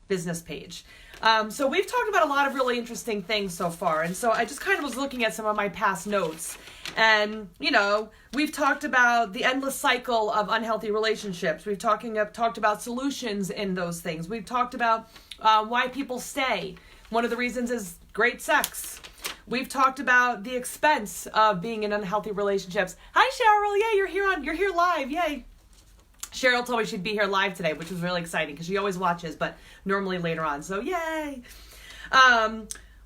business page. So we've talked about a lot of really interesting things so far. And so I just kind of was looking at some of my past notes. And, we've talked about the endless cycle of unhealthy relationships. We've talked about solutions in those things. We've talked about why people stay. One of the reasons is great sex. We've talked about the expense of being in unhealthy relationships. Hi, Cheryl. Yay, you're here live. Yay. Cheryl told me she'd be here live today, which was really exciting because she always watches, but normally later on. So yay.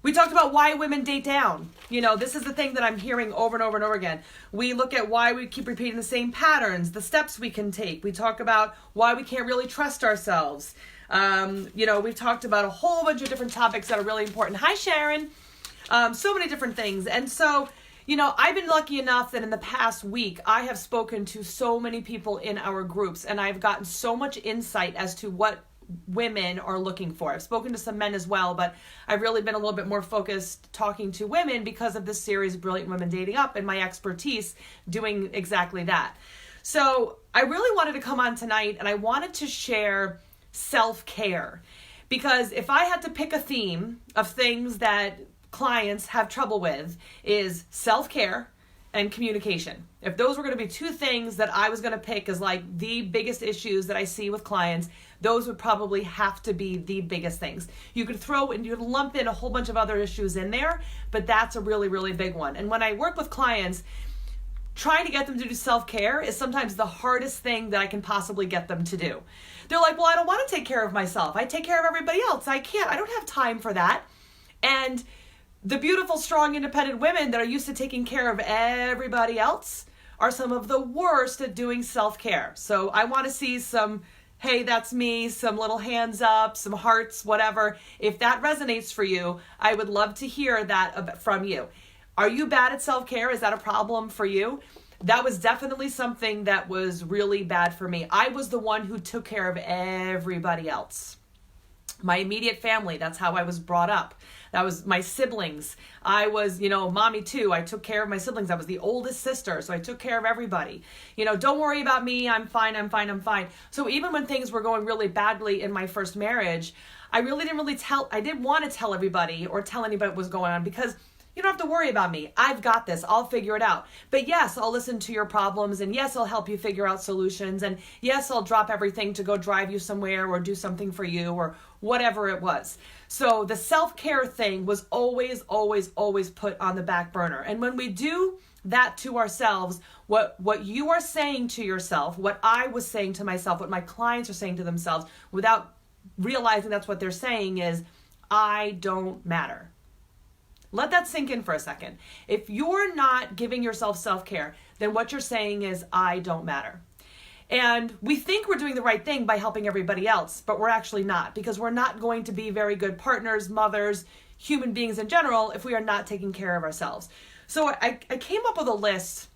We talked about why women date down. This is the thing that I'm hearing over and over and over again. We look at why we keep repeating the same patterns, the steps we can take. We talk about why we can't really trust ourselves. We've talked about a whole bunch of different topics that are really important. Hi, Sharon. So many different things. And so, I've been lucky enough that in the past week, I have spoken to so many people in our groups, and I've gotten so much insight as to what women are looking for. I've spoken to some men as well, but I've really been a little bit more focused talking to women because of this series, Brilliant Women Dating Up, and my expertise doing exactly that. So I really wanted to come on tonight, and I wanted to share self-care, because if I had to pick a theme of things that clients have trouble with, is self-care and communication. If those were going to be two things that I was going to pick as like the biggest issues that I see with clients, those would probably have to be the biggest things. You could lump in a whole bunch of other issues in there, but that's a really, really big one. And when I work with clients, trying to get them to do self-care is sometimes the hardest thing that I can possibly get them to do. They're like, well, I don't want to take care of myself. I take care of everybody else. I don't have time for that. And the beautiful, strong, independent women that are used to taking care of everybody else are some of the worst at doing self-care. So I want to see some, hey, that's me, some little hands up, some hearts, whatever. If that resonates for you, I would love to hear that from you. Are you bad at self-care? Is that a problem for you? That was definitely something that was really bad for me. I was the one who took care of everybody else. My immediate family, that's how I was brought up. That was my siblings. I was, mommy too. I took care of my siblings. I was the oldest sister, so I took care of everybody. Don't worry about me. I'm fine. So even when things were going really badly in my first marriage, I didn't want to tell everybody or tell anybody what was going on, because you don't have to worry about me. I've got this. I'll figure it out. But yes, I'll listen to your problems, and yes, I'll help you figure out solutions, and yes, I'll drop everything to go drive you somewhere or do something for you or whatever it was. So the self-care thing was always, always, always put on the back burner. And when we do that to ourselves, what you are saying to yourself, what I was saying to myself, what my clients are saying to themselves without realizing that's what they're saying is, I don't matter. Let that sink in for a second. If you're not giving yourself self-care, then what you're saying is, I don't matter. And we think we're doing the right thing by helping everybody else, but we're actually not, because we're not going to be very good partners, mothers, human beings in general, if we are not taking care of ourselves. So I came up with a list,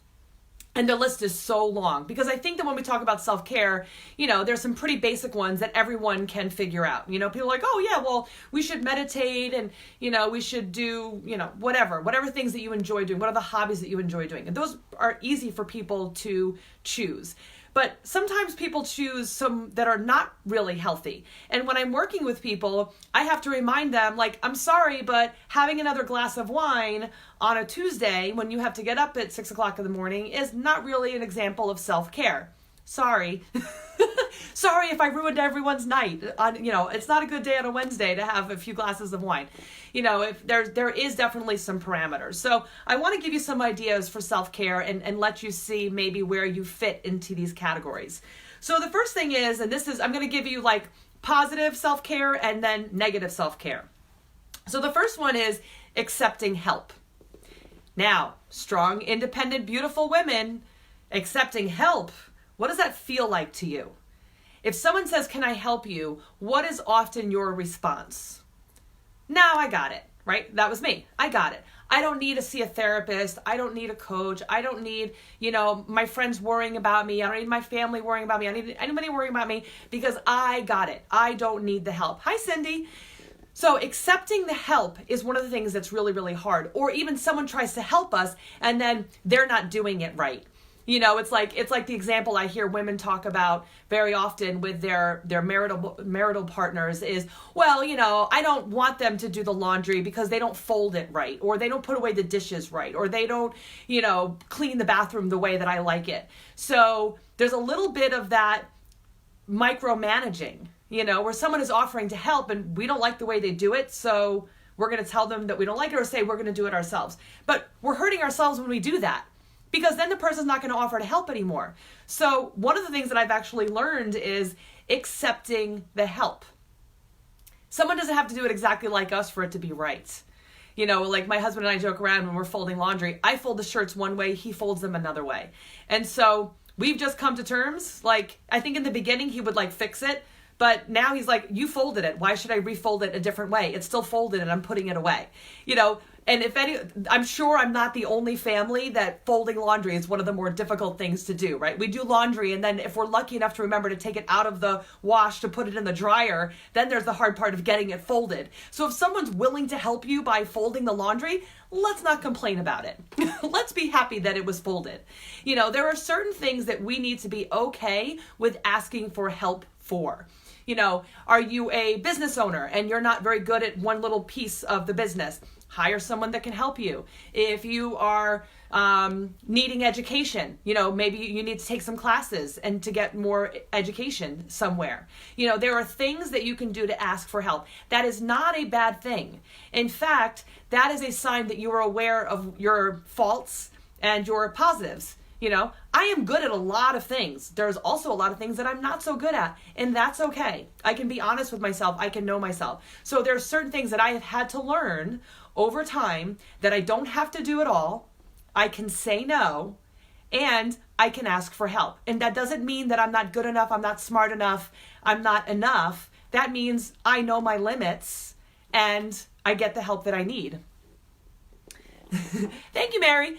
and the list is so long, because I think that when we talk about self-care, there's some pretty basic ones that everyone can figure out. People are like, oh yeah, well, we should meditate, and, we should do, whatever things that you enjoy doing. What are the hobbies that you enjoy doing? And those are easy for people to choose. But sometimes people choose some that are not really healthy. And when I'm working with people, I have to remind them, like, I'm sorry, but having another glass of wine on a Tuesday when you have to get up at 6 o'clock in the morning is not really an example of self-care. Sorry. Sorry if I ruined everyone's night. It's not a good day on a Wednesday to have a few glasses of wine. If there is definitely some parameters. So I want to give you some ideas for self-care and let you see maybe where you fit into these categories. So the first thing is, I'm going to give you like positive self-care and then negative self-care. So the first one is accepting help. Now, strong, independent, beautiful women accepting help. What does that feel like to you? If someone says, can I help you? What is often your response? No, I got it, right? That was me. I got it. I don't need to see a therapist. I don't need a coach. I don't need, my friends worrying about me. I don't need my family worrying about me. I don't need anybody worrying about me because I got it. I don't need the help. Hi, Cindy. So accepting the help is one of the things that's really, really hard. Or even someone tries to help us and then they're not doing it right. You know, it's like the example I hear women talk about very often with their marital partners is, well, you know, I don't want them to do the laundry because they don't fold it right, or they don't put away the dishes right, or they don't, you know, clean the bathroom the way that I like it. So there's a little bit of that micromanaging, you know, where someone is offering to help and we don't like the way they do it, so we're going to tell them that we don't like it, or say we're going to do it ourselves. But we're hurting ourselves when we do that, because then the person's not going to offer to help anymore. So one of the things that I've actually learned is accepting the help. Someone doesn't have to do it exactly like us for it to be right. You know, like my husband and I joke around when we're folding laundry. I fold the shirts one way, he folds them another way. And so we've just come to terms. Like, I think in the beginning he would like fix it, but now he's like, you folded it. Why should I refold it a different way? It's still folded and I'm putting it away. You know, and I'm sure I'm not the only family that folding laundry is one of the more difficult things to do, right? We do laundry, and then if we're lucky enough to remember to take it out of the wash to put it in the dryer, then there's the hard part of getting it folded. So if someone's willing to help you by folding the laundry, let's not complain about it. Let's be happy that it was folded. You know, there are certain things that we need to be okay with asking for help for. You know, are you a business owner and you're not very good at one little piece of the business? Hire someone that can help you. If you are needing education, you know, maybe you need to take some classes and to get more education somewhere. You know, there are things that you can do to ask for help. That is not a bad thing. In fact, that is a sign that you are aware of your faults and your positives. You know, I am good at a lot of things. There's also a lot of things that I'm not so good at, and that's okay. I can be honest with myself. I can know myself. So there are certain things that I have had to learn over time that I don't have to do it all. I can say no, and I can ask for help. And that doesn't mean that I'm not good enough, I'm not smart enough, I'm not enough. That means I know my limits and I get the help that I need. Thank you, Mary.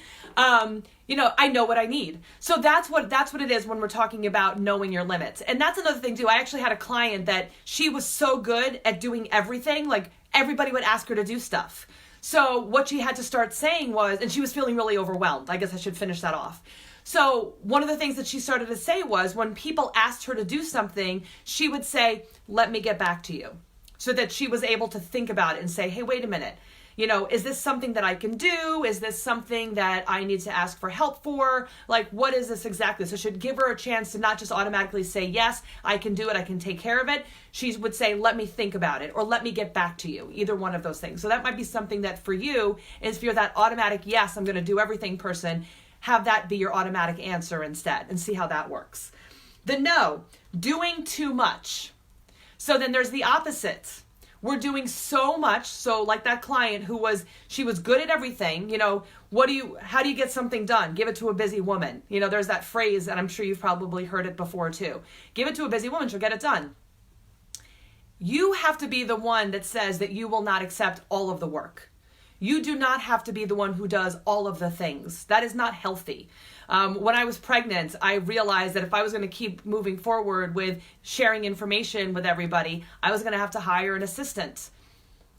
You know, I know what I need. So that's what it is when we're talking about knowing your limits. And that's another thing too. I actually had a client that she was so good at doing everything, like everybody would ask her to do stuff. So what she had to start saying was, and she was feeling really overwhelmed. I guess I should finish that off. So one of the things that she started to say was, when people asked her to do something, she would say, let me get back to you. So that she was able to think about it and say, hey, wait a minute. You know, is this something that I can do? Is this something that I need to ask for help for? Like, what is this exactly? So should give her a chance to not just automatically say, yes, I can do it, I can take care of it. She would say, let me think about it, or let me get back to you, either one of those things. So that might be something that for you is, if you're that automatic, yes, I'm going to do everything person, have that be your automatic answer instead, and see how that works. The no, doing too much. So then there's the opposite. We're doing so much. So like that client she was good at everything. You know, how do you get something done? Give it to a busy woman. You know, there's that phrase, and I'm sure you've probably heard it before too. Give it to a busy woman, she'll get it done. You have to be the one that says that you will not accept all of the work. You do not have to be the one who does all of the things. That is not healthy. When I was pregnant, I realized that if I was going to keep moving forward with sharing information with everybody, I was going to have to hire an assistant.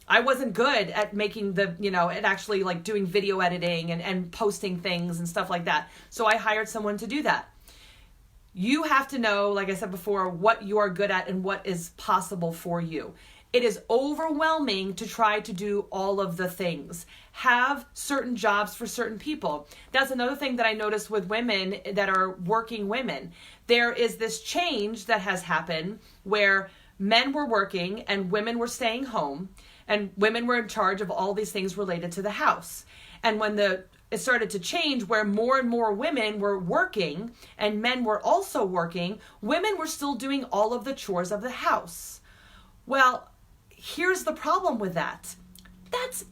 I wasn't good at making at actually like doing video editing and posting things and stuff like that. So I hired someone to do that. You have to know, like I said before, what you are good at and what is possible for you. It is overwhelming to try to do all of the things. Have certain jobs for certain people. That's another thing that I noticed with women that are working women. There is this change that has happened where men were working and women were staying home, and women were in charge of all these things related to the house. And when it started to change where more and more women were working and men were also working, women were still doing all of the chores of the house. Well, here's the problem with that. That's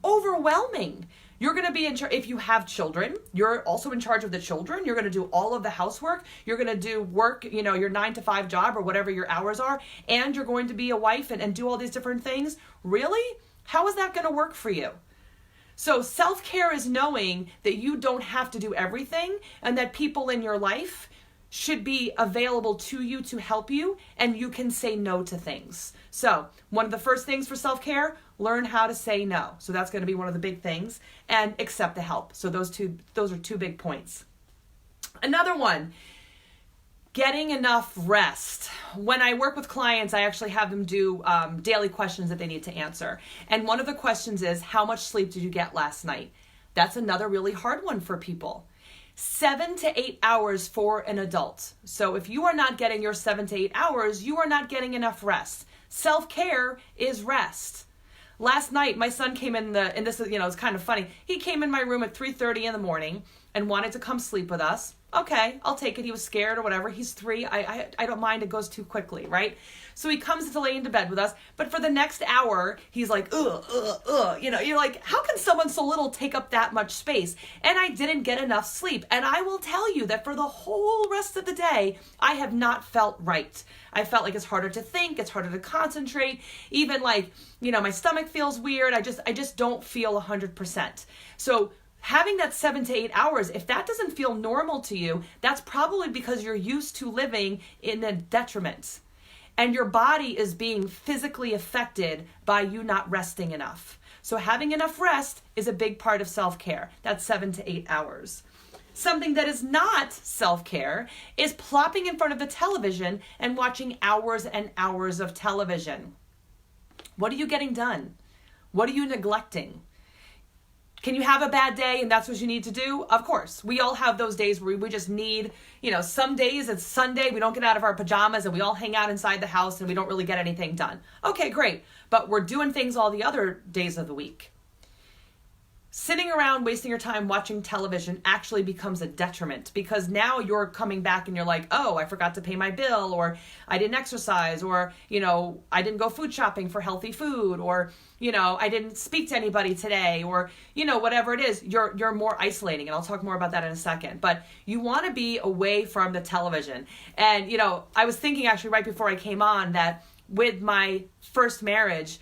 overwhelming. You're going to be in charge. If you have children, you're also in charge of the children. You're going to do all of the housework. You're going to do work, your 9-to-5 job or whatever your hours are. And you're going to be a wife and do all these different things. Really? How is that going to work for you? So self-care is knowing that you don't have to do everything, and that people in your life should be available to you to help you, and you can say no to things. So one of the first things for self-care, learn how to say no. So that's going to be one of the big things, and accept the help. So those are two big points. Another one, getting enough rest. When I work with clients, I actually have them do daily questions that they need to answer. And one of the questions is, how much sleep did you get last night? That's another really hard one for people. 7 to 8 hours for an adult. So if you are not getting your 7 to 8 hours, you are not getting enough rest. Self-care is rest. Last night, my son came in and this is, it's kind of funny. He came in my room at 3:30 in the morning and wanted to come sleep with us. Okay, I'll take it. He was scared or whatever. He's 3. I don't mind. It goes too quickly, right? So he comes to lay into bed with us. But for the next hour, he's like, you're like, how can someone so little take up that much space? And I didn't get enough sleep. And I will tell you that for the whole rest of the day, I have not felt right. I felt like it's harder to think. It's harder to concentrate. Even like, my stomach feels weird. I just don't feel 100%. So having that 7 to 8 hours, if that doesn't feel normal to you, that's probably because you're used to living in a detriment. And your body is being physically affected by you not resting enough. So having enough rest is a big part of self-care. That's 7 to 8 hours. Something that is not self-care is plopping in front of the television and watching hours and hours of television. What are you getting done? What are you neglecting? Can you have a bad day and that's what you need to do? Of course. We all have those days where we just need, some days it's Sunday, we don't get out of our pajamas and we all hang out inside the house and we don't really get anything done. Okay, great. But we're doing things all the other days of the week. Sitting around wasting your time watching television actually becomes a detriment because now you're coming back and you're like, oh, I forgot to pay my bill, or I didn't exercise, or, I didn't go food shopping for healthy food, or, I didn't speak to anybody today, or, whatever it is, you're more isolating. And I'll talk more about that in a second. But you want to be away from the television. And, I was thinking actually right before I came on that with my first marriage,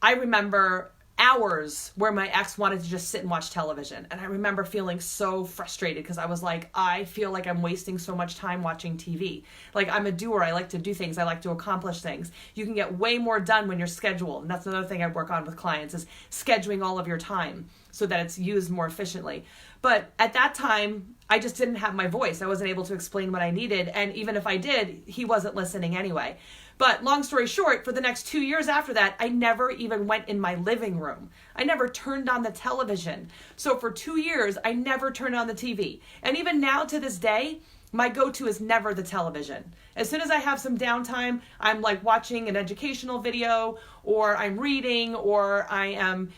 I remember hours where my ex wanted to just sit and watch television. And I remember feeling so frustrated because I was like, I feel like I'm wasting so much time watching TV. Like, I'm a doer. I like to do things. I like to accomplish things. You can get way more done when you're scheduled. And that's another thing I work on with clients is scheduling all of your time so that it's used more efficiently. But at that time, I just didn't have my voice. I wasn't able to explain what I needed. And even if I did, he wasn't listening anyway. But long story short, for the next 2 years after that, I never even went in my living room. I never turned on the television. So for 2 years, I never turned on the TV. And even now to this day, my go-to is never the television. As soon as I have some downtime, I'm like watching an educational video, or I'm reading, or I am,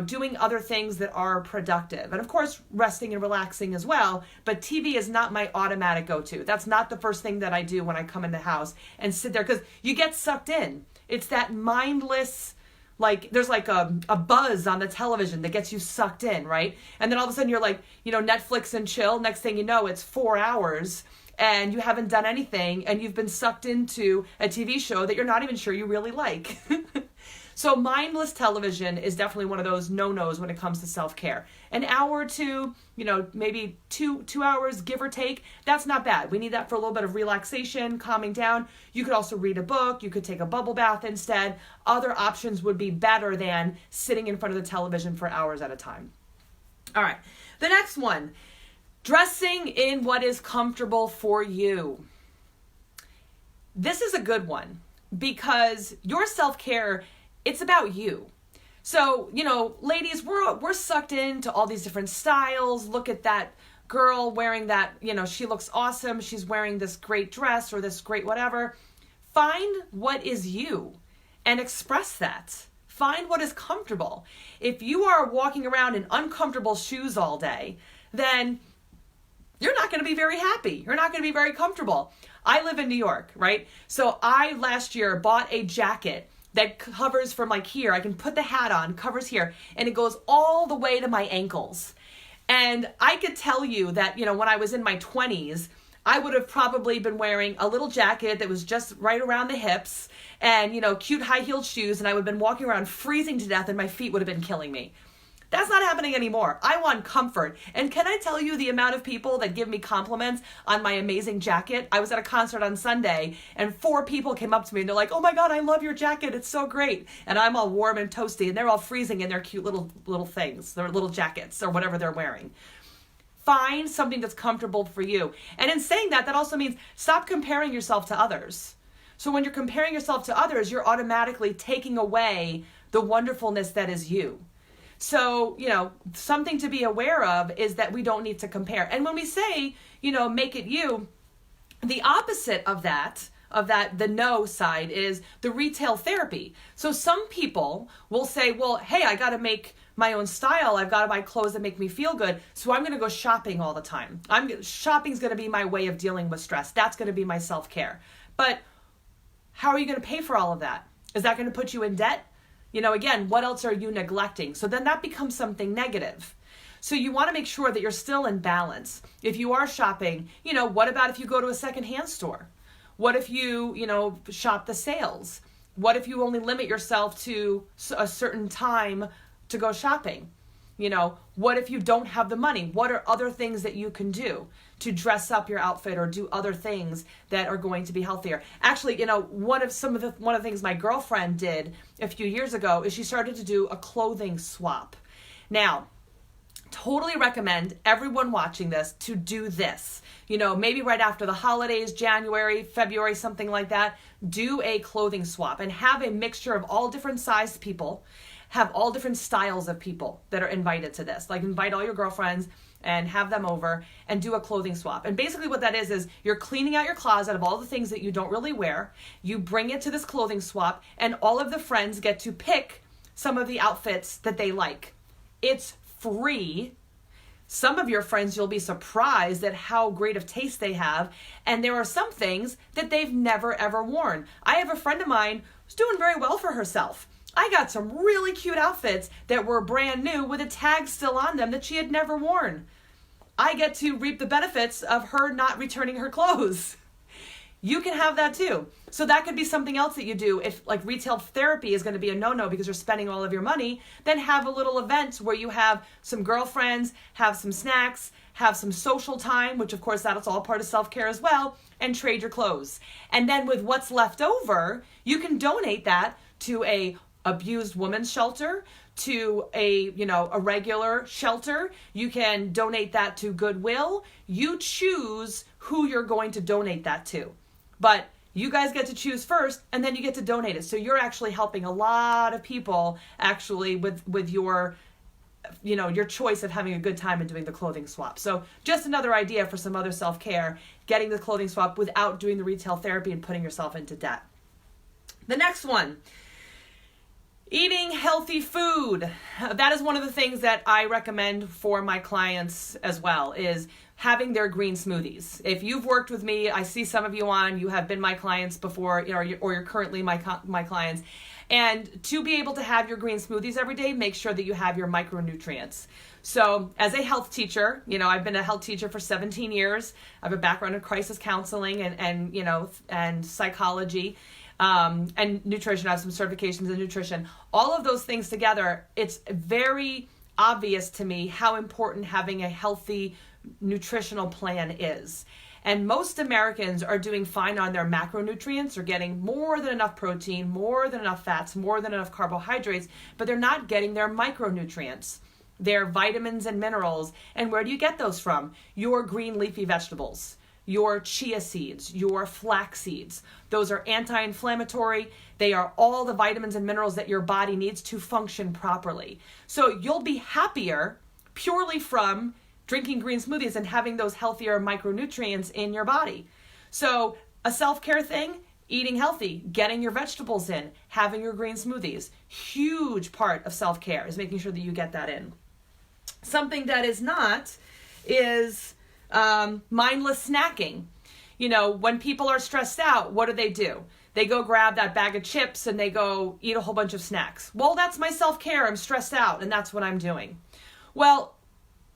doing other things that are productive. And of course, resting and relaxing as well. But TV is not my automatic go-to. That's not the first thing that I do when I come in the house and sit there, because you get sucked in. It's that mindless, like there's like a buzz on the television that gets you sucked in, right? And then all of a sudden you're like, Netflix and chill. Next thing you know, it's 4 hours and you haven't done anything and you've been sucked into a TV show that you're not even sure you really like. So mindless television is definitely one of those no-nos when it comes to self-care. An hour or two, maybe two hours, give or take, that's not bad. We need that for a little bit of relaxation, calming down. You could also read a book. You could take a bubble bath instead. Other options would be better than sitting in front of the television for hours at a time. All right, the next one, dressing in what is comfortable for you. This is a good one because your self-care, it's about you. So, ladies, we're sucked into all these different styles. Look at that girl wearing that, she looks awesome. She's wearing this great dress or this great whatever. Find what is you and express that. Find what is comfortable. If you are walking around in uncomfortable shoes all day, then you're not going to be very happy. You're not going to be very comfortable. I live in New York, right? So I last year bought a jacket that covers from like here. I can put the hat on, covers here, and it goes all the way to my ankles. And I could tell you that, when I was in my 20s, I would have probably been wearing a little jacket that was just right around the hips and, cute high-heeled shoes, and I would have been walking around freezing to death and my feet would have been killing me. That's not happening anymore. I want comfort. And can I tell you the amount of people that give me compliments on my amazing jacket? I was at a concert on Sunday and 4 people came up to me and they're like, oh my God, I love your jacket. It's so great. And I'm all warm and toasty and they're all freezing in their cute little things, their little jackets or whatever they're wearing. Find something that's comfortable for you. And in saying that, that also means stop comparing yourself to others. So when you're comparing yourself to others, you're automatically taking away the wonderfulness that is you. So, something to be aware of is that we don't need to compare. And when we say, make it you, the opposite of that, the no side, is the retail therapy. So some people will say, well, hey, I got to make my own style. I've got to buy clothes that make me feel good. So I'm going to go shopping all the time. Shopping's going to be my way of dealing with stress. That's going to be my self-care. But how are you going to pay for all of that? Is that going to put you in debt? Again, what else are you neglecting? So then that becomes something negative. So you want to make sure that you're still in balance. If you are shopping, what about if you go to a secondhand store? What if you, shop the sales? What if you only limit yourself to a certain time to go shopping? What if you don't have the money? What are other things that you can do to dress up your outfit or do other things that are going to be healthier? Actually, one of the things my girlfriend did a few years ago is she started to do a clothing swap. Now, totally recommend everyone watching this to do this. Maybe right after the holidays, January, February, something like that, do a clothing swap and have a mixture of all different sized people, have all different styles of people that are invited to this. Like invite all your girlfriends and have them over and do a clothing swap. And basically what that is you're cleaning out your closet of all the things that you don't really wear. You bring it to this clothing swap and all of the friends get to pick some of the outfits that they like. It's free. Some of your friends, you'll be surprised at how great of taste they have. And there are some things that they've never ever worn. I have a friend of mine who's doing very well for herself. I got some really cute outfits that were brand new with a tag still on them that she had never worn. I get to reap the benefits of her not returning her clothes. You can have that too. So that could be something else that you do. If like retail therapy is going to be a no-no because you're spending all of your money, then have a little event where you have some girlfriends, have some snacks, have some social time, which of course that's all part of self-care as well, and trade your clothes. And then with what's left over, you can donate that to a abused women's shelter, to a regular shelter. You can donate that to Goodwill. You choose who you're going to donate that to. But you guys get to choose first, and then you get to donate it. So you're actually helping a lot of people actually with your choice of having a good time and doing the clothing swap. So just another idea for some other self-care, getting the clothing swap without doing the retail therapy and putting yourself into debt. The next one, eating healthy food. That is one of the things that I recommend for my clients as well, is having their green smoothies. If you've worked with me, I see some of you you have been my clients before, or you're currently my clients. And to be able to have your green smoothies every day, make sure that you have your micronutrients. So as a health teacher, I've been a health teacher for 17 years. I have a background in crisis counseling and psychology. And nutrition. I have some certifications in nutrition. All of those things together, it's very obvious to me how important having a healthy nutritional plan is. And most Americans are doing fine on their macronutrients. They're getting more than enough protein, more than enough fats, more than enough carbohydrates, but they're not getting their micronutrients, their vitamins and minerals. And where do you get those from? Your green leafy vegetables, your chia seeds, your flax seeds. Those are anti-inflammatory. They are all the vitamins and minerals that your body needs to function properly. So you'll be happier purely from drinking green smoothies and having those healthier micronutrients in your body. So a self-care thing, eating healthy, getting your vegetables in, having your green smoothies. Huge part of self-care is making sure that you get that in. Something that is not is mindless snacking. When people are stressed out, what do? They go grab that bag of chips and they go eat a whole bunch of snacks. Well, that's my self-care. I'm stressed out and that's what I'm doing. Well,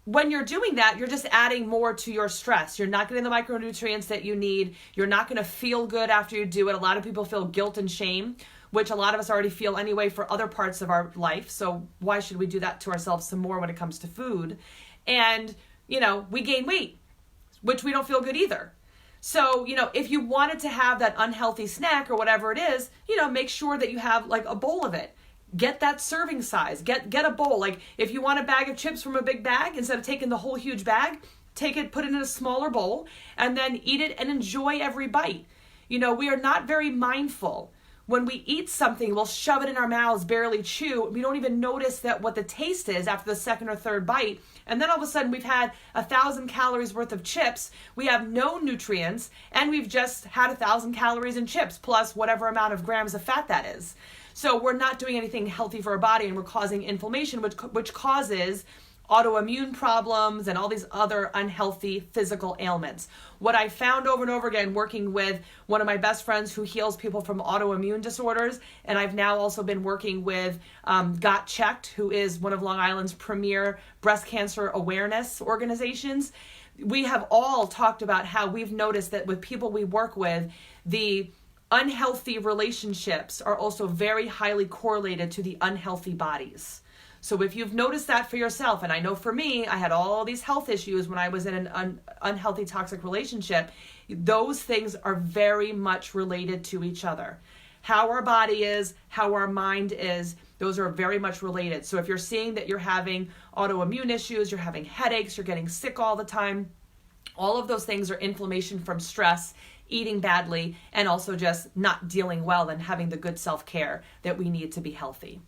when you're doing that, you're just adding more to your stress. You're not getting the micronutrients that you need. You're not going to feel good after you do it. A lot of people feel guilt and shame, which a lot of us already feel anyway for other parts of our life. So why should we do that to ourselves some more when it comes to food? And, we gain weight, which we don't feel good either. So, if you wanted to have that unhealthy snack or whatever it is, make sure that you have like a bowl of it. Get that serving size. Get a bowl. Like if you want a bag of chips from a big bag, instead of taking the whole huge bag, take it, put it in a smaller bowl, and then eat it and enjoy every bite. We are not very mindful. When we eat something, we'll shove it in our mouths, barely chew. We don't even notice that what the taste is after the second or third bite. And then all of a sudden we've had 1,000 calories worth of chips. We have no nutrients, and we've just had 1,000 calories in chips plus whatever amount of grams of fat that is. So we're not doing anything healthy for our body, and we're causing inflammation, which causes autoimmune problems and all these other unhealthy physical ailments. What I found over and over again working with one of my best friends who heals people from autoimmune disorders, and I've now also been working with Got Checked, who is one of Long Island's premier breast cancer awareness organizations. We have all talked about how we've noticed that with people we work with, the unhealthy relationships are also very highly correlated to the unhealthy bodies. So if you've noticed that for yourself, and I know for me, I had all these health issues when I was in an unhealthy toxic relationship, those things are very much related to each other. How our body is, how our mind is, those are very much related. So if you're seeing that you're having autoimmune issues, you're having headaches, you're getting sick all the time, all of those things are inflammation from stress, eating badly, and also just not dealing well and having the good self-care that we need to be healthy.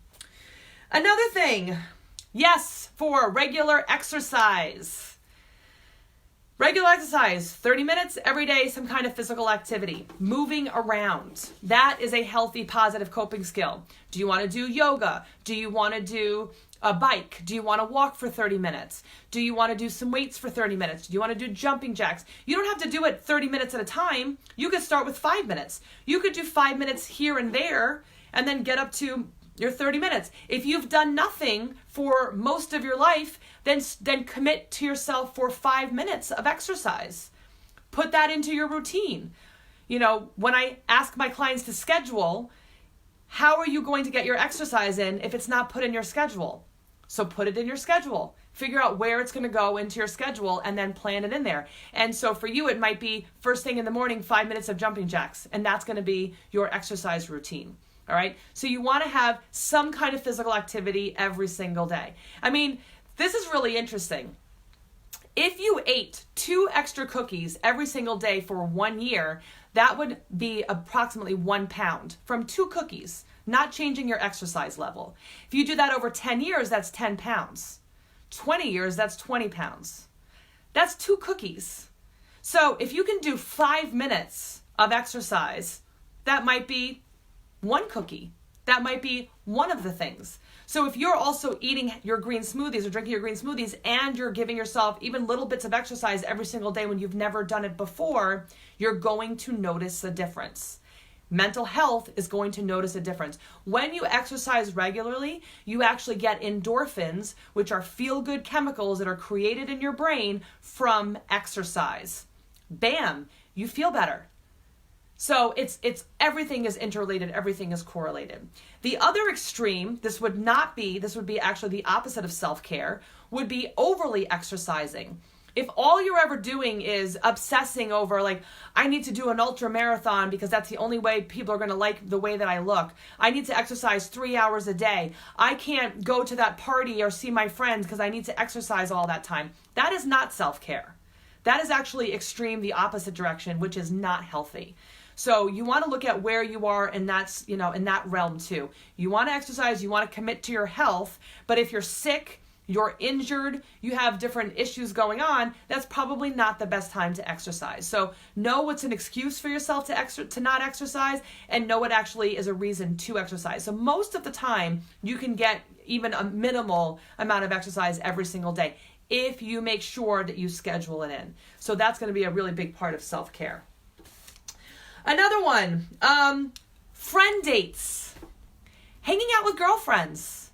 Another thing, yes, for regular exercise. Regular exercise, 30 minutes every day, some kind of physical activity, moving around. That is a healthy, positive coping skill. Do you want to do yoga? Do you want to do a bike? Do you want to walk for 30 minutes? Do you want to do some weights for 30 minutes? Do you want to do jumping jacks? You don't have to do it 30 minutes at a time. You could start with 5 minutes. You could do 5 minutes here and there and then get up to your 30 minutes. If you've done nothing for most of your life, then commit to yourself for 5 minutes of exercise. Put that into your routine. When I ask my clients to schedule, how are you going to get your exercise in if it's not put in your schedule? So put it in your schedule. Figure out where it's going to go into your schedule and then plan it in there. And so for you, it might be first thing in the morning, 5 minutes of jumping jacks, and that's going to be your exercise routine. All right. So you want to have some kind of physical activity every single day. I mean, this is really interesting. If you ate 2 extra cookies every single day for 1 year, that would be approximately 1 pound from 2 cookies, not changing your exercise level. If you do that over 10 years, that's 10 pounds. 20 years, that's 20 pounds. That's 2 cookies. So if you can do 5 minutes of exercise, that might be 1 cookie. That might be one of the things. So if you're also eating your green smoothies or drinking your green smoothies and you're giving yourself even little bits of exercise every single day when you've never done it before, you're going to notice a difference. Mental health is going to notice a difference. When you exercise regularly, you actually get endorphins, which are feel-good chemicals that are created in your brain from exercise. Bam, you feel better. So it's everything is interrelated, everything is correlated. The other extreme, this would be actually the opposite of self-care, would be overly exercising. If all you're ever doing is obsessing over, like, I need to do an ultra marathon because that's the only way people are going to like the way that I look. I need to exercise 3 hours a day. I can't go to that party or see my friends because I need to exercise all that time. That is not self-care. That is actually extreme, the opposite direction, which is not healthy. So you want to look at where you are, and that's, in that realm too. You want to exercise, you want to commit to your health, but if you're sick, you're injured, you have different issues going on, that's probably not the best time to exercise. So know what's an excuse for yourself to not exercise, and know what actually is a reason to exercise. So most of the time, you can get even a minimal amount of exercise every single day if you make sure that you schedule it in. So that's going to be a really big part of self-care. Another one, friend dates. Hanging out with girlfriends.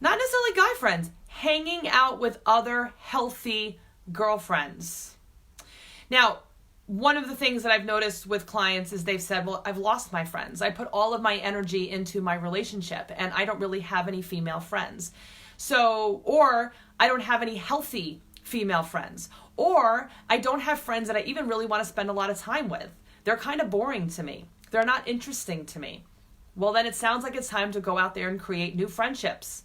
Not necessarily guy friends. Hanging out with other healthy girlfriends. Now, one of the things that I've noticed with clients is they've said, well, I've lost my friends. I put all of my energy into my relationship and I don't really have any female friends. So, or I don't have any healthy female friends. Or I don't have friends that I even really want to spend a lot of time with. They're kind of boring to me. They're not interesting to me. Well, then it sounds like it's time to go out there and create new friendships.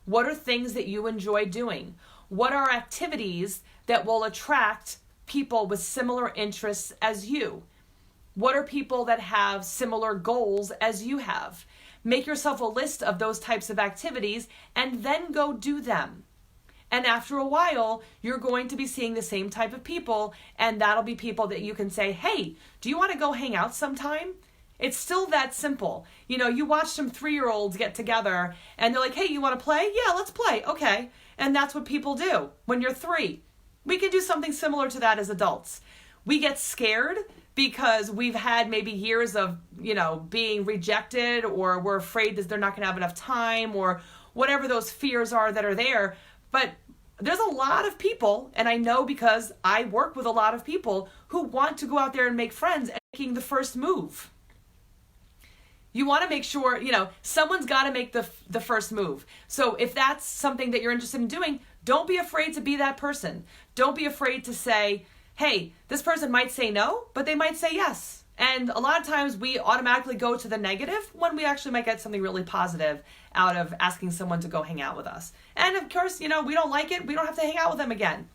What are things that you enjoy doing? What are activities that will attract people with similar interests as you? What are people that have similar goals as you have? Make yourself a list of those types of activities and then go do them. And after a while, you're going to be seeing the same type of people, and that'll be people that you can say, hey, do you want to go hang out sometime? It's still that simple. You know, you watch some 3-year-olds get together and they're like, hey, you want to play? Yeah, let's play. Okay. And that's what people do when you're 3. We can do something similar to that as adults. We get scared because we've had maybe years of, being rejected, or we're afraid that they're not going to have enough time, or whatever those fears are that are there. But there's a lot of people, and I know because I work with a lot of people who want to go out there and make friends and making the first move. You want to make sure, someone's got to make the first move. So if that's something that you're interested in doing, don't be afraid to be that person. Don't be afraid to say, hey, this person might say no, but they might say yes. And a lot of times we automatically go to the negative when we actually might get something really positive out of asking someone to go hang out with us. And of course, we don't like it. We don't have to hang out with them again.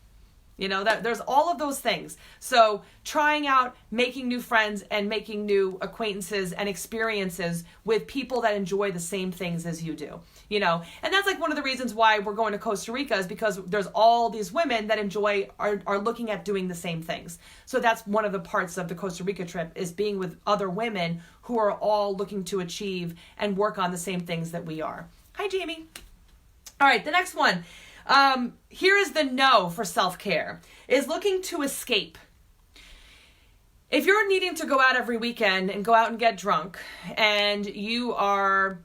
That there's all of those things. So trying out making new friends and making new acquaintances and experiences with people that enjoy the same things as you do, and that's like one of the reasons why we're going to Costa Rica, is because there's all these women that are looking at doing the same things. So that's one of the parts of the Costa Rica trip, is being with other women who are all looking to achieve and work on the same things that we are. Hi, Jamie. All right, the next one. Here is the no for self-care, is looking to escape. If you're needing to go out every weekend and go out and get drunk, and you are,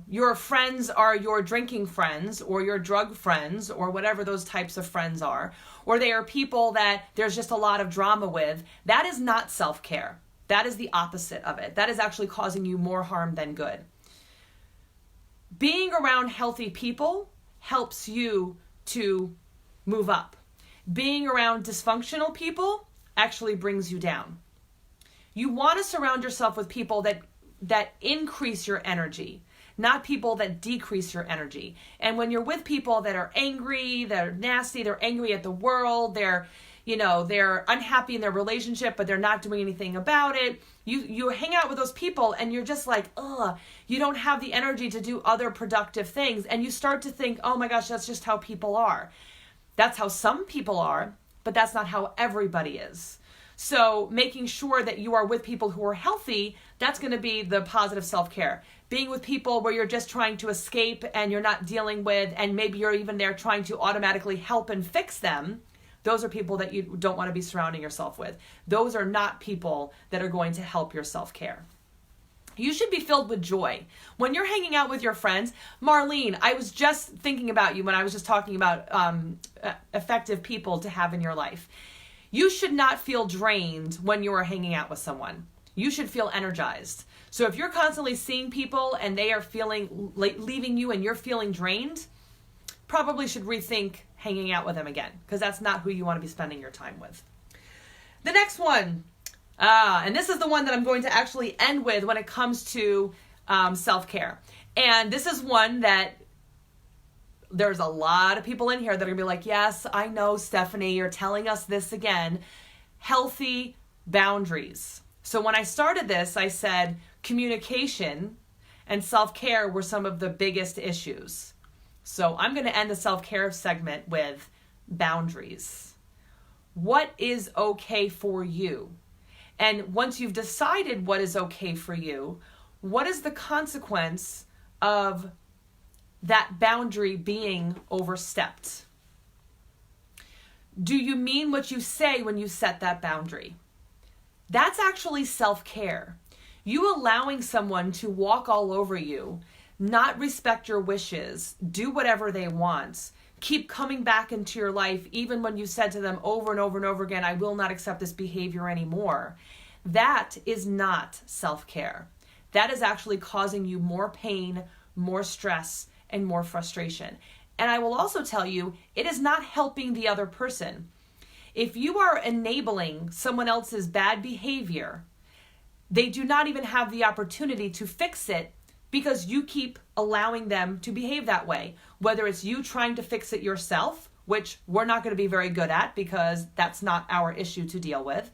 your friends are your drinking friends or your drug friends or whatever those types of friends are, or they are people that there's just a lot of drama with, that is not self-care. That is the opposite of it. That is actually causing you more harm than good. Being around healthy people helps you to move up. Being around dysfunctional people actually brings you down. You want to surround yourself with people that increase your energy, not people that decrease your energy. And when you're with people that are angry, they're nasty, they're angry at the world, they're unhappy in their relationship, but they're not doing anything about it. You hang out with those people and you're just like, ugh, you don't have the energy to do other productive things. And you start to think, oh my gosh, that's just how people are. That's how some people are, but that's not how everybody is. So making sure that you are with people who are healthy, that's going to be the positive self-care. Being with people where you're just trying to escape and you're not dealing with, and maybe you're even there trying to automatically help and fix them, those are people that you don't want to be surrounding yourself with. Those are not people that are going to help your self-care. You should be filled with joy. When you're hanging out with your friends, Marlene, I was just thinking about you when I was just talking about effective people to have in your life. You should not feel drained when you are hanging out with someone. You should feel energized. So if you're constantly seeing people and they are feeling like leaving you and you're feeling drained, probably should rethink hanging out with them again, because that's not who you want to be spending your time with. The next one, and this is the one that I'm going to actually end with when it comes to self-care. And this is one that there's a lot of people in here that are going to be like, yes, I know, Stephanie, you're telling us this again. Healthy boundaries. So when I started this, I said communication and self-care were some of the biggest issues. So I'm going to end the self-care segment with boundaries. What is okay for you? And once you've decided what is okay for you, what is the consequence of that boundary being overstepped? Do you mean what you say when you set that boundary? That's actually self-care. You allowing someone to walk all over you, not respect your wishes, do whatever they want, keep coming back into your life even when you said to them over and over and over again, I will not accept this behavior anymore. That is not self-care. That is actually causing you more pain, more stress, and more frustration. And I will also tell you, it is not helping the other person. If you are enabling someone else's bad behavior, they do not even have the opportunity to fix it because you keep allowing them to behave that way. Whether it's you trying to fix it yourself which we're not going to be very good at because that's not our issue to deal with,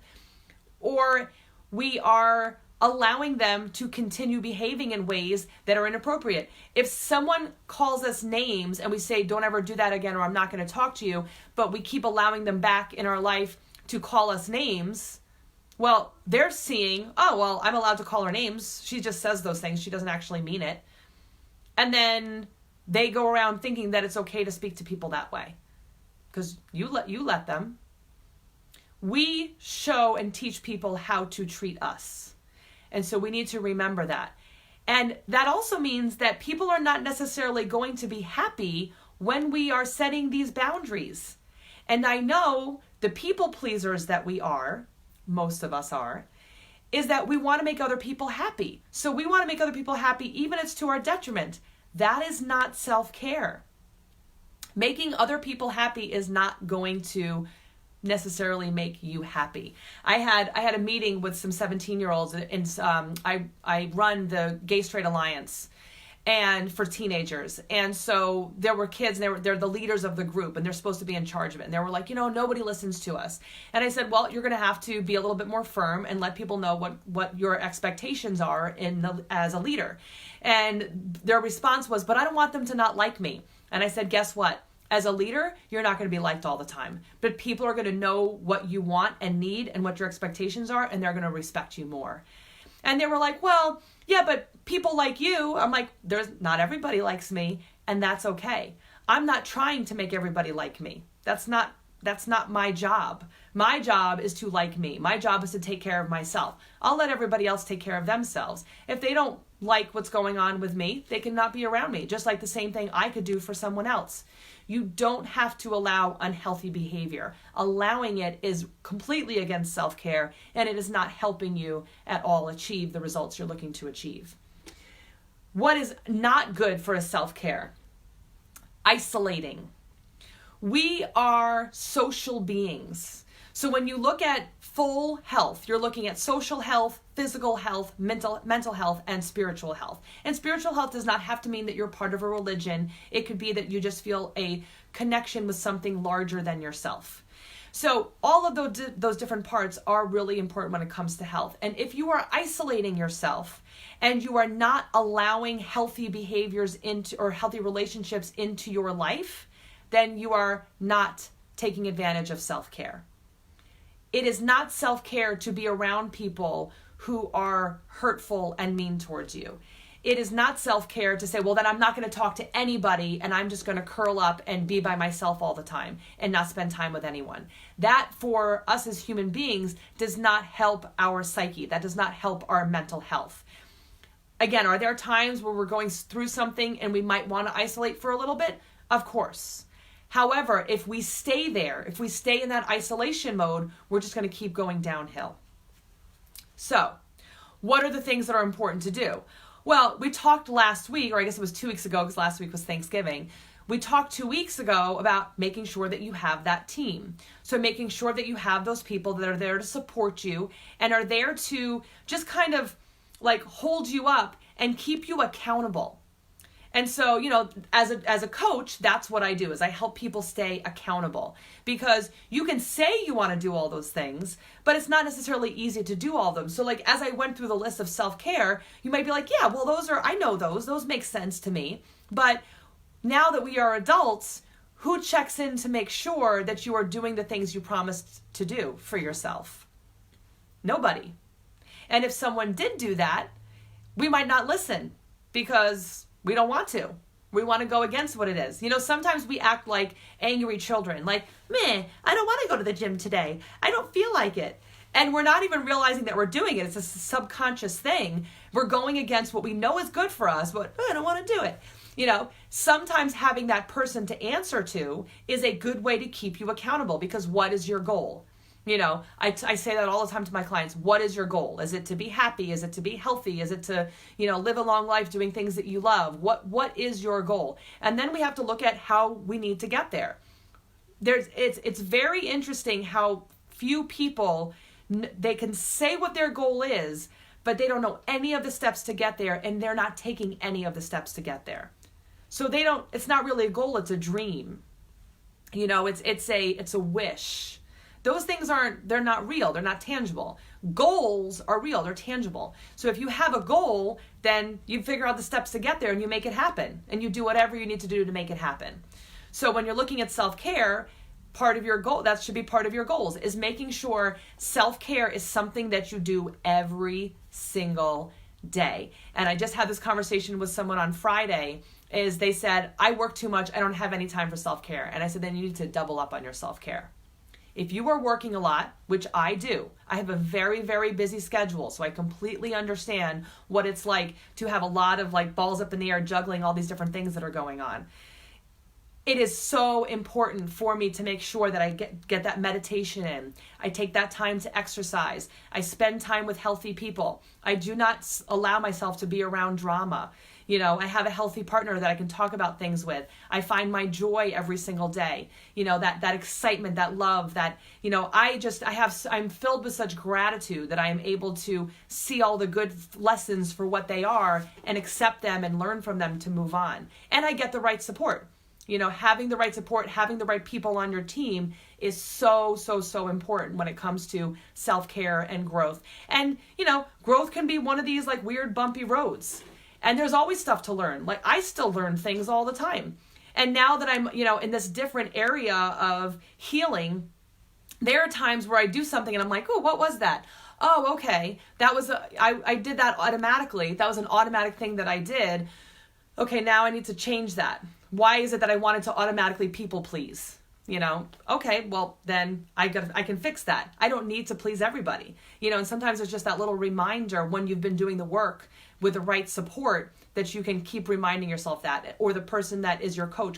or we are allowing them to continue behaving in ways that are inappropriate. If someone calls us names and we say, don't ever do that again, or I'm not going to talk to you, but we keep allowing them back in our life to call us names, well, they're seeing, oh, well, I'm allowed to call her names. She just says those things. She doesn't actually mean it. And then they go around thinking that it's okay to speak to people that way because you let them. We show and teach people how to treat us. And so we need to remember that. And that also means that people are not necessarily going to be happy when we are setting these boundaries. And I know the people pleasers that we are, most of us are, is that we want to make other people happy. So we want to make other people happy even if it's to our detriment. That is not self-care. Making other people happy is not going to necessarily make you happy. I had a meeting with some 17-year-olds, and I run the Gay Straight Alliance and for teenagers. And so there were kids, and they're the leaders of the group, and they're supposed to be in charge of it. And they were like, nobody listens to us. And I said, well, you're going to have to be a little bit more firm and let people know what your expectations are as a leader. And their response was, but I don't want them to not like me. And I said, guess what? As a leader, you're not going to be liked all the time, but people are going to know what you want and need and what your expectations are, and they're going to respect you more. And they were like, well, yeah, but people like you. I'm like, not everybody likes me, and that's okay. I'm not trying to make everybody like me. That's not my job. My job is to like me. My job is to take care of myself. I'll let everybody else take care of themselves. If they don't like what's going on with me, they cannot be around me, just like the same thing I could do for someone else. You don't have to allow unhealthy behavior. Allowing it is completely against self-care, and it is not helping you at all achieve the results you're looking to achieve. What is not good for a self-care? Isolating. We are social beings. So when you look at full health, you're looking at social health, physical health, mental health, and spiritual health. And spiritual health does not have to mean that you're part of a religion. It could be that you just feel a connection with something larger than yourself. So all of those different parts are really important when it comes to health. And if you are isolating yourself and you are not allowing healthy behaviors or healthy relationships into your life, then you are not taking advantage of self-care. It is not self-care to be around people who are hurtful and mean towards you. It is not self-care to say, well, then I'm not going to talk to anybody and I'm just going to curl up and be by myself all the time and not spend time with anyone. That, for us as human beings, does not help our psyche. That does not help our mental health. Again, are there times where we're going through something and we might want to isolate for a little bit? Of course. However, if we stay there, if we stay in that isolation mode, we're just going to keep going downhill. So, what are the things that are important to do? Well, we talked last week, or I guess it was 2 weeks ago because last week was Thanksgiving. We talked 2 weeks ago about making sure that you have that team. So making sure that you have those people that are there to support you and are there to just kind of like hold you up and keep you accountable. And so, as a coach, that's what I do, is I help people stay accountable, because you can say you want to do all those things, but it's not necessarily easy to do all of them. So like, as I went through the list of self-care, you might be like, yeah, well, I know those make sense to me. But now that we are adults, who checks in to make sure that you are doing the things you promised to do for yourself? Nobody. And if someone did do that, we might not listen because we don't want to. We want to go against what it is. Sometimes we act like angry children, like, meh, I don't want to go to the gym today. I don't feel like it. And we're not even realizing that we're doing it. It's a subconscious thing. We're going against what we know is good for us, but I don't want to do it. Sometimes having that person to answer to is a good way to keep you accountable, because what is your goal? I say that all the time to my clients. What is your goal? Is it to be happy? Is it to be healthy? Is it to, live a long life doing things that you love? What is your goal? And then we have to look at how we need to get there. It's very interesting how few people, they can say what their goal is, but they don't know any of the steps to get there, and they're not taking any of the steps to get there. So it's not really a goal, it's a dream. You know, it's a wish. Those things they're not real. They're not tangible. Goals are real. They're tangible. So if you have a goal, then you figure out the steps to get there and you make it happen. And you do whatever you need to do to make it happen. So when you're looking at self-care, part of your goal, that should be part of your goals, is making sure self-care is something that you do every single day. And I just had this conversation with someone on Friday, is they said, I work too much, I don't have any time for self-care. And I said, then you need to double up on your self-care. If you are working a lot, which I do, I have a very, very busy schedule, so I completely understand what it's like to have a lot of like balls up in the air juggling all these different things that are going on. It is so important for me to make sure that I get that meditation in. I take that time to exercise. I spend time with healthy people. I do not allow myself to be around drama. You know, I have a healthy partner that I can talk about things with. I find my joy every single day. You know, that excitement, that love, that, you know, I'm filled with such gratitude that I am able to see all the good lessons for what they are and accept them and learn from them to move on. And I get the right support. You know, having the right support, having the right people on your team is so, so, so important when it comes to self-care and growth. And, you know, growth can be one of these like weird bumpy roads. And there's always stuff to learn. Like I still learn things all the time. And now that I'm, you know, in this different area of healing, there are times where I do something and I'm like, oh, what was that? Oh, okay. I did that automatically. That was an automatic thing that I did. Okay, now I need to change that. Why is it that I wanted to automatically people please? You know, okay, well then I can fix that. I don't need to please everybody. You know, and sometimes it's just that little reminder when you've been doing the work with the right support that you can keep reminding yourself that, or the person that is your coach can